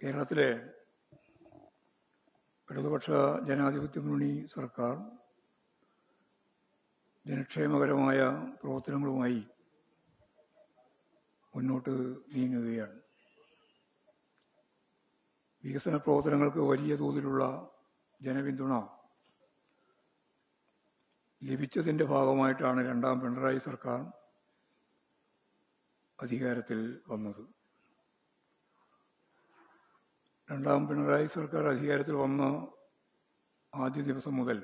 കേരളത്തിലെ ഇടതുപക്ഷ ജനാധിപത്യ മുന്നണി സർക്കാർ ജനക്ഷേമകരമായ പ്രവർത്തനങ്ങളുമായി മുന്നോട്ട് നീങ്ങുകയാണ്. വികസന പ്രവർത്തനങ്ങൾക്ക് വലിയ തോതിലുള്ള ജനപിന്തുണ ലഭിച്ചതിൻ്റെ ഭാഗമായിട്ടാണ് രണ്ടാം പിണറായി സർക്കാർ അധികാരത്തിൽ വന്നത്. രണ്ടാം പിണറായി സർക്കാർ അധികാരത്തിൽ വന്ന ആദ്യ ദിവസം മുതൽ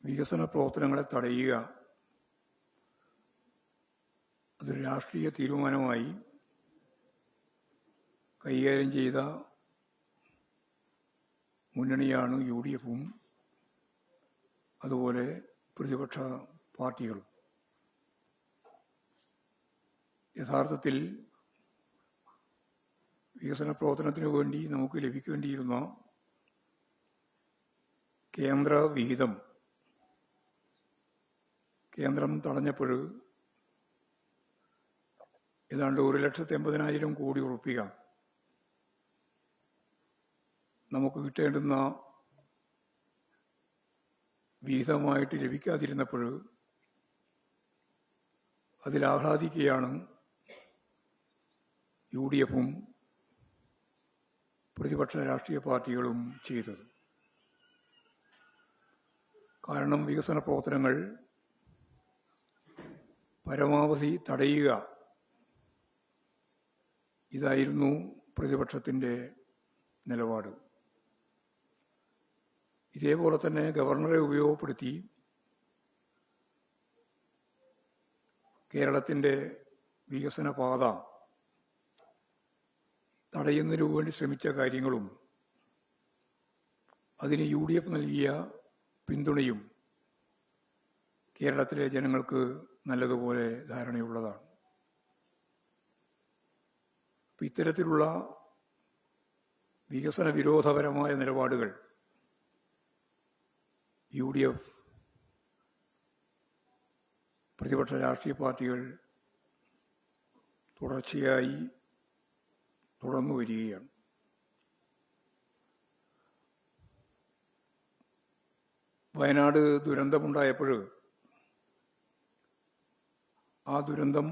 വികസന പ്രവർത്തനങ്ങളെ തടയുക അതൊരു രാഷ്ട്രീയ തീരുമാനമായി കൈകാര്യം ചെയ്ത മുന്നണിയാണ് UDF-ഉം അതുപോലെ പ്രതിപക്ഷ പാർട്ടികളും. യഥാർത്ഥത്തിൽ വികസന പ്രവർത്തനത്തിനു വേണ്ടി നമുക്ക് ലഭിക്കേണ്ടിയിരുന്ന കേന്ദ്ര വിഹിതം കേന്ദ്രം തടഞ്ഞപ്പോൾ ഏതാണ്ട് 1,80,000 കോടി ഉറുപ്പിക നമുക്ക് കിട്ടേണ്ടുന്ന വിഹിതമായിട്ട് ലഭിക്കാതിരുന്നപ്പോൾ അതിലാഹ്ലാദിക്കുകയാണ് UDF-ഉം പ്രതിപക്ഷ രാഷ്ട്രീയ പാർട്ടികളും ചെയ്തത്. കാരണം വികസന പ്രവർത്തനങ്ങൾ പരമാവധി തടയുക, ഇതായിരുന്നു പ്രതിപക്ഷത്തിൻ്റെ നിലപാട്. ഇതേപോലെ തന്നെ ഗവർണറെ ഉപയോഗപ്പെടുത്തി കേരളത്തിൻ്റെ വികസന പാത തടയുന്നതിനു വേണ്ടി ശ്രമിച്ച കാര്യങ്ങളും അതിന് UDF നൽകിയ പിന്തുണയും കേരളത്തിലെ ജനങ്ങൾക്ക് നല്ലതുപോലെ ധാരണയുള്ളതാണ്. ഇത്തരത്തിലുള്ള വികസന വിരോധപരമായ നിലപാടുകൾ UDF പ്രതിപക്ഷ രാഷ്ട്രീയ പാർട്ടികൾ തുടർച്ചയായി തുടർന്നു വരികയാണ്. വയനാട് ദുരന്തമുണ്ടായപ്പോൾ ആ ദുരന്തം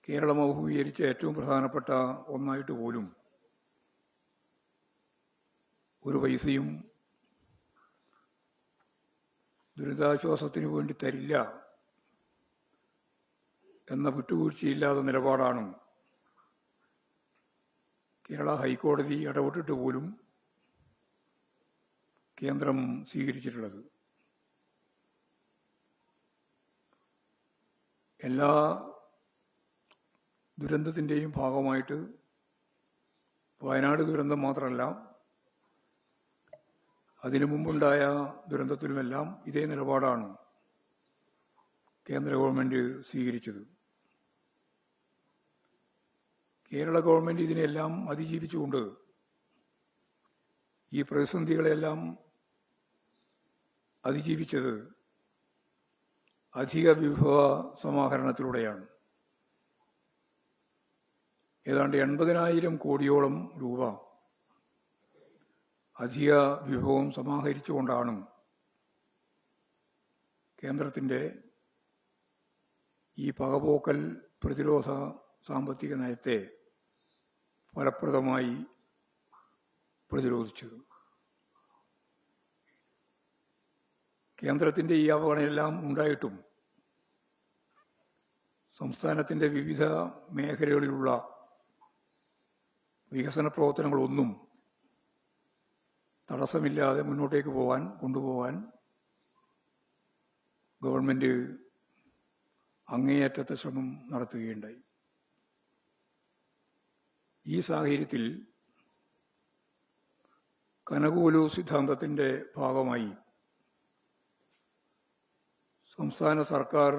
കേരളം അഭിമുഖീകരിച്ച ഏറ്റവും പ്രധാനപ്പെട്ട ഒന്നായിട്ട് പോലും ഒരു പൈസയും ദുരിതാശ്വാസത്തിന് വേണ്ടി തരില്ല എന്ന വിട്ടുവീഴ്ചയില്ലാത്ത നിലപാടാണ് കേരള ഹൈക്കോടതി ഇടപെട്ടിട്ട് പോലും കേന്ദ്രം സ്വീകരിച്ചിട്ടുള്ളത്. എല്ലാ ദുരന്തത്തിൻ്റെയും ഭാഗമായിട്ട് വയനാട് ദുരന്തം മാത്രമല്ല, അതിനു മുമ്പുണ്ടായ ദുരന്തത്തിലുമെല്ലാം ഇതേ നിലപാടാണ് കേന്ദ്ര ഗവൺമെൻറ് സ്വീകരിച്ചത്. കേരള ഗവൺമെൻറ് ഇതിനെല്ലാം അതിജീവിച്ചുകൊണ്ട് ഈ പ്രതിസന്ധികളെല്ലാം അതിജീവിച്ചത് അധിക വിഭവ സമാഹരണത്തിലൂടെയാണ്. ഏതാണ്ട് 80,000 കോടിയോളം രൂപ അധിക വിഭവം സമാഹരിച്ചുകൊണ്ടാണ് കേന്ദ്രത്തിൻ്റെ ഈ പകപോക്കൽ പ്രതിരോധ സാമ്പത്തിക നയത്തെ ഫലപ്രദമായി പ്രതിരോധിച്ചത്. കേന്ദ്രത്തിൻ്റെ ഈ അവഗണനയെല്ലാം ഉണ്ടായിട്ടും സംസ്ഥാനത്തിൻ്റെ വിവിധ മേഖലകളിലുള്ള വികസന പ്രവർത്തനങ്ങളൊന്നും തടസ്സമില്ലാതെ മുന്നോട്ടേക്ക് കൊണ്ടുപോകാൻ ഗവൺമെൻറ് അങ്ങേയറ്റത്തെ ശ്രമം നടത്തുകയുണ്ടായി. ഈ സാഹചര്യത്തിൽ കനകൂലു സിദ്ധാന്തത്തിൻ്റെ ഭാഗമായി സംസ്ഥാന സർക്കാർ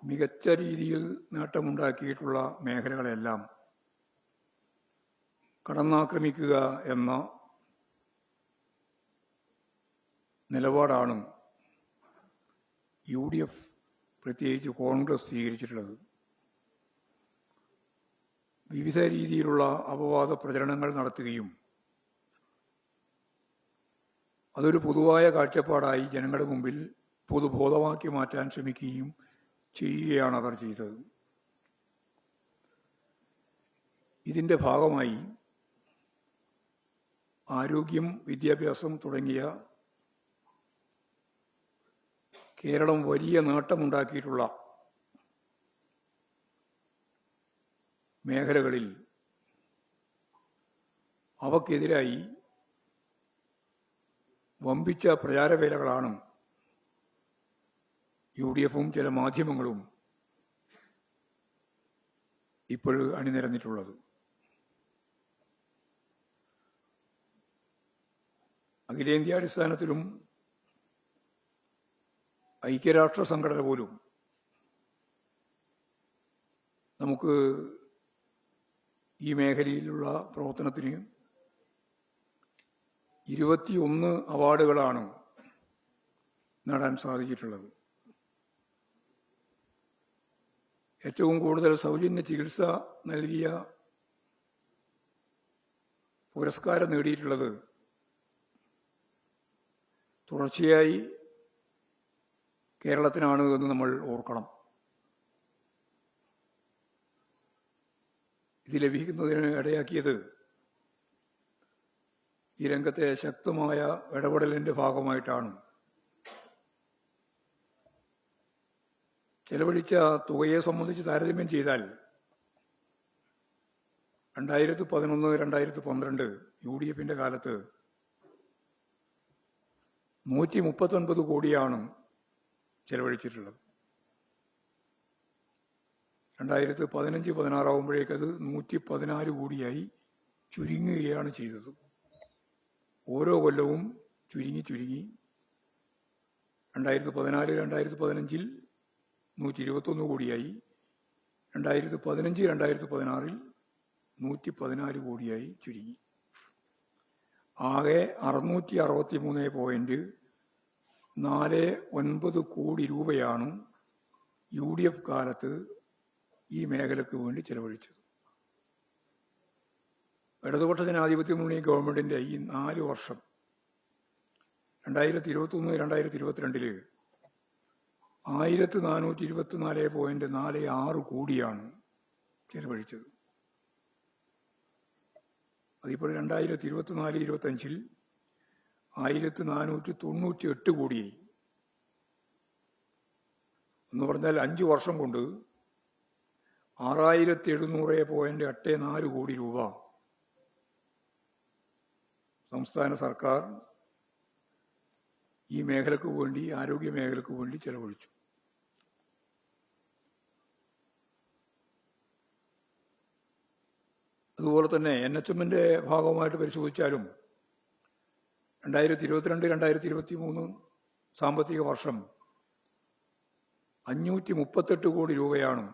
മികച്ച രീതിയിൽ നേട്ടമുണ്ടാക്കിയിട്ടുള്ള മേഖലകളെല്ലാം കടന്നാക്രമിക്കുക എന്ന നിലപാടാണ് UDF പ്രത്യേകിച്ച് കോൺഗ്രസ് സ്വീകരിച്ചിട്ടുള്ളത്. വിവിധ രീതിയിലുള്ള അപവാദ പ്രചരണങ്ങൾ നടത്തുകയും അതൊരു പൊതുവായ കാഴ്ചപ്പാടായി ജനങ്ങളുടെ മുമ്പിൽ പൊതുബോധമാക്കി മാറ്റാൻ ശ്രമിക്കുകയും ചെയ്യുകയാണ് അവർ ചെയ്തത്. ഇതിൻ്റെ ഭാഗമായി ആരോഗ്യം, വിദ്യാഭ്യാസം തുടങ്ങിയ കേരളം വലിയ നേട്ടമുണ്ടാക്കിയിട്ടുള്ള മേഖലകളിൽ അവക്കെതിരായി വമ്പിച്ച പ്രചാരവേലകളാണ് UDFും ചില മാധ്യമങ്ങളും ഇപ്പോൾ അണിനിരന്നിട്ടുള്ളത്. അഖിലേന്ത്യാടിസ്ഥാനത്തിലും ഐക്യരാഷ്ട്ര സംഘടന പോലും നമുക്ക് ഈ മേഖലയിലുള്ള പ്രവർത്തനത്തിന് 21 അവാർഡുകളാണ് നേടാൻ സാധിച്ചിട്ടുള്ളത്. ഏറ്റവും കൂടുതൽ സൗജന്യ ചികിത്സ നൽകിയ പുരസ്കാരം നേടിയിട്ടുള്ളത് തുടർച്ചയായി കേരളത്തിനാണ് എന്ന് നമ്മൾ ഓർക്കണം. ഇത് ലഭിക്കുന്നതിന് ഇടയാക്കിയത് ഈ രംഗത്തെ ശക്തമായ ഇടപെടലിൻ്റെ ഭാഗമായിട്ടാണ്. ചെലവഴിച്ച തുകയെ സംബന്ധിച്ച് താരതമ്യം ചെയ്താൽ 2011-2012 UDFിൻ്റെ കാലത്ത് 139 കോടിയാണ് ചെലവഴിച്ചിട്ടുള്ളത്. 2015-16 ആകുമ്പോഴേക്കത് 114 കോടിയായി ചുരുങ്ങുകയാണ് ചെയ്തത്. ഓരോ കൊല്ലവും ചുരുങ്ങി 2014-2015 121 കോടിയായി, 2015-2016 114 കോടിയായി ചുരുങ്ങി. ആകെ 663.49 കോടി രൂപയാണ് UDF കാലത്ത് ഈ മേഖലയ്ക്ക് വേണ്ടി ചെലവഴിച്ചത്. ഇടതുപക്ഷ ജനാധിപത്യ മുന്നണി ഗവൺമെന്റിന്റെ ഈ 4 വർഷം 2021-2022 1424.46 കോടിയാണ് ചെലവഴിച്ചത്. അതിപ്പോൾ 2024-25 1498 കോടിയായി. എന്ന് പറഞ്ഞാൽ 5 വർഷം കൊണ്ട് 6700.84 കോടി രൂപ സംസ്ഥാന സർക്കാർ ഈ മേഖലയ്ക്ക് വേണ്ടി, ആരോഗ്യ മേഖലയ്ക്ക് വേണ്ടി ചെലവഴിച്ചു. അതുപോലെ തന്നെ NHMന്റെ ഭാഗമായിട്ട് പരിശോധിച്ചാലും 2022-2023 സാമ്പത്തിക വർഷം 538 കോടി രൂപയാണ്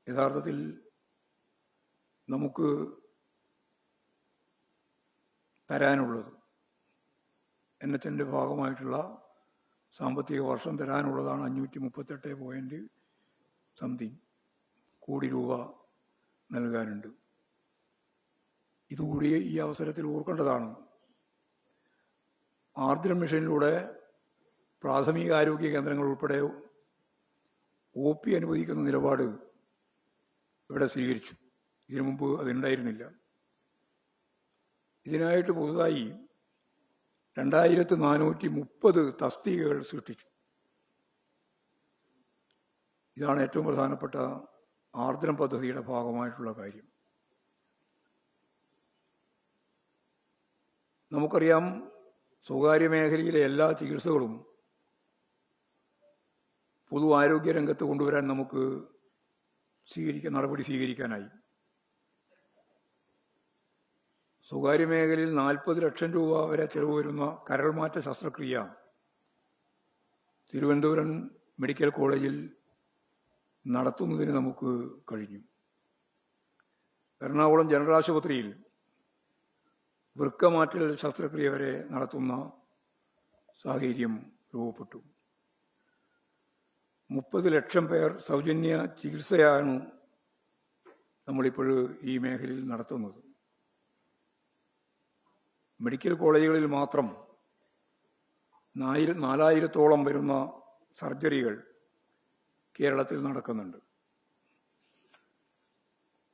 യഥാർത്ഥത്തിൽ നമുക്ക് തരാനുള്ളത്. NHMന്റെ ഭാഗമായിട്ടുള്ള സാമ്പത്തിക വർഷം തരാനുള്ളതാണ് 538 കോടി രൂപ നൽകാനുണ്ട്. ഇതുകൂടി ഈ അവസരത്തിൽ ഓർക്കേണ്ടതാണ്. ആർദ്രം മിഷനിലൂടെ പ്രാഥമിക ആരോഗ്യ കേന്ദ്രങ്ങൾ ഉൾപ്പെടെ OP അനുവദിക്കുന്ന നിലപാട് ഇവിടെ സ്വീകരിച്ചു. ഇതിനു മുമ്പ് അതുണ്ടായിരുന്നില്ല. ഇതിനായിട്ട് പുതുതായി 2430 തസ്തികകൾ സൃഷ്ടിച്ചു. ഇതാണ് ഏറ്റവും പ്രധാനപ്പെട്ട ആർദ്രം പദ്ധതിയുടെ ഭാഗമായിട്ടുള്ള കാര്യം. നമുക്കറിയാം, സ്വകാര്യ മേഖലയിലെ എല്ലാ ചികിത്സകളും പൊതു ആരോഗ്യ രംഗത്ത് കൊണ്ടുവരാൻ നമുക്ക് നടപടി സ്വീകരിക്കാനായി. സ്വകാര്യ മേഖലയിൽ 40 ലക്ഷം രൂപ വരെ ചെലവ് വരുന്ന കരൾമാറ്റ ശസ്ത്രക്രിയ തിരുവനന്തപുരം മെഡിക്കൽ കോളേജിൽ നടത്തുന്നതിന് നമുക്ക് കഴിഞ്ഞു. എറണാകുളം ജനറൽ ആശുപത്രിയിൽ വൃക്കമാറ്റൽ ശസ്ത്രക്രിയ വരെ നടത്തുന്ന സാഹചര്യം രൂപപ്പെട്ടു. 30 ലക്ഷം പേർ സൗജന്യ ചികിത്സയാണ് നമ്മളിപ്പോൾ ഈ മേഖലയിൽ നടത്തുന്നത്. മെഡിക്കൽ കോളേജുകളിൽ മാത്രം 4000-ഓളം വരുന്ന സർജറികൾ കേരളത്തിൽ നടക്കുന്നുണ്ട്.